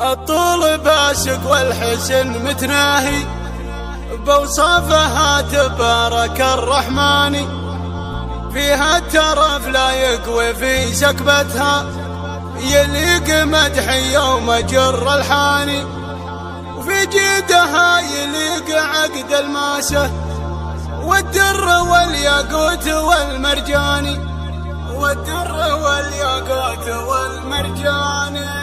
الطول باسق والحسن متناهي، بوصافها تبارك الرحمن، فيها الترف لا يقوي في سكبتها، يليق مدحي يوم جر الحاني، وفي جيدها يليق عقد الماسة والدر والياقوت والمرجاني، والدر والياقوت والمرجاني.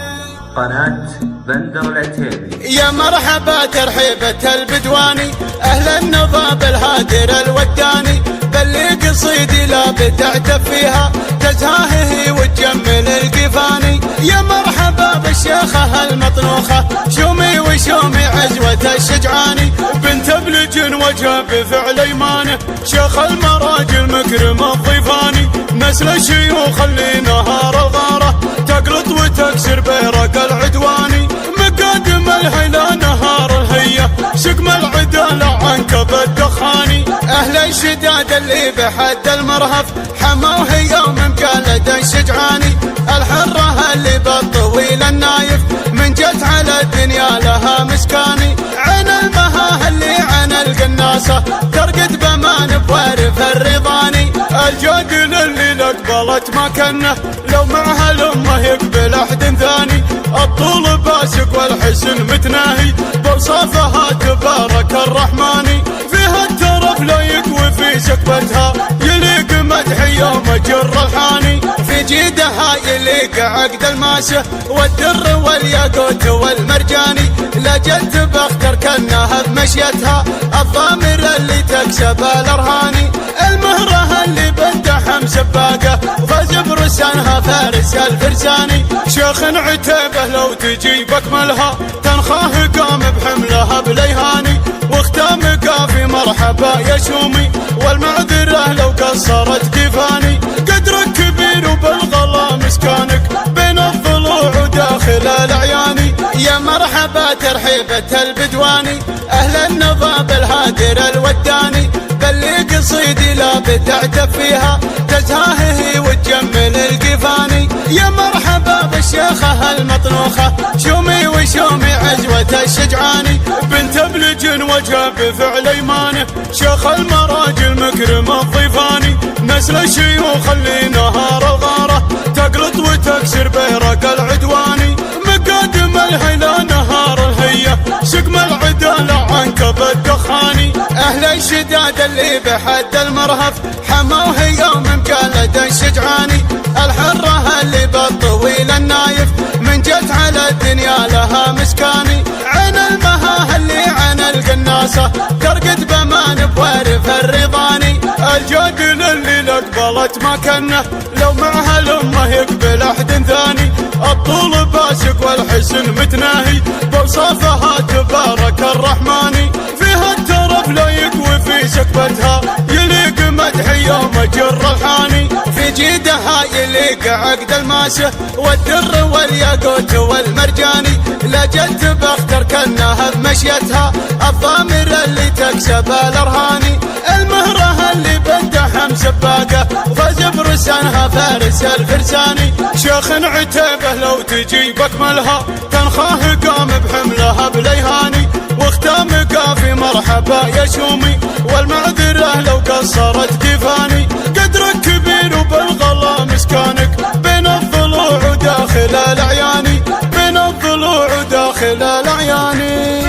قناة بندر العتيبي. يا مرحبا ترحيبة البدواني، أهل النضاب الهادر الوداني، بل قصيدي لا بتعتب فيها، تزهاهه وتجمل القفاني. يا مرحبا بالشيخة المطنوخة، شومي وشومي عزوة الشجعاني، بنت ابلج وجهه بفعل ايمانه، شيخ المراجل مكرم الضيفاني، نسل الشيوخ اللي نهار الغاره، تقلط وتكسر بيرق العدواني، مقادم الهيلة نهار الهية، سقم العدالة عنكب الدخاني، أهل الشداد اللي بحد المرهف، حموه يوم مقالد الشجعاني، الحرة اللي بالطويل النايف، من جت على الدنيا لها مسكاني، عن المها اللي عن القناصة، ترقد بمان بوارف الرضاني، الجاقل اللي لقبلت مكانه، لو معها الأمة يقبل أحد ثاني، الطول باسق والحسن متناهي، بوصافها تبارك الرحمن، فيها الترف لا يقوي في سكبتها، يليق مدحي يوم جر الحاني، في جيدها يليق عقد الماسة والدر والياقوت والمرجاني، لجت بختر كنها بمشيتها، الضامر اللي تكسب الارهاني، المهرة اللي بندحم سباقه، فاز برسانها فارس الفرساني، شيخ عتيبه لو تجي بكملها، تنخاه قام بحملها بليهاني، واختام قافي مرحبا يا شومي، والمعذرة لو قصرت قفاني، قدرك كبير وبالغلا مسكانك، بين الضلوع وداخل الاعياني، يا مرحبا ترحيبة البدواني، اهل النضاب الهادر الوداني، بل قصيدي لا بتعتب فيها، تزهاهه وتجمل القفاني، يا مرحبا بالشيخة المطنوخة، شومي وشومي عزوة الشجعاني، بنت ابلج وجهه بفعل ايمانه، شيخ المراجل مكرم الضيفاني، نسل الشيوخ اللي نهار الغاره، تقلط وتكسر بيرق العدواني، مقادم الهيلة نهار الهية، سقم العدالة عنكب الدخاني، أهل الشداد اللي بحد المرهف، حموه يوم مقالد الشجعاني، الحرة اللي بالطويل النايف، من جت على الدنيا لها مسكاني، عن المها اللي عن القناصة، ترقد بمان بوارف الرضاني، الجاقل اللي لقبلت مكانه، لو معها الأمة يقبل أحد ثاني، الطول باسق والحسن متناهي، بوصافها تبارك الرحمن، فيها الترف لا يقوي في سكبتها، يليق مدحي يوم جر الحاني، في جيدها يليق عقد الماسة والدر والياقوت والمرجاني، لجت بختر كنها بمشيتها، الضامر اللي تكسب الارهاني، المهرة اللي بندحم سباقه، فاز برسانها فارس الفرساني، شيخ عتيبه لو تجي بكملها، تنخاه قام بحملها بليهاني، واختام قافي مرحبا يا شومي، والمعذرة لو قصرت قفاني، قدرك كبير وبالغلا مسكانك، بين الضلوع وداخل الاعياني، بين الضلوع وداخل الاعياني.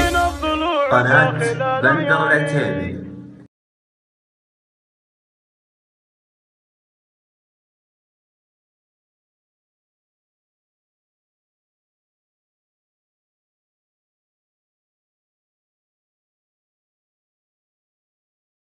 قناة بندر العتيبي.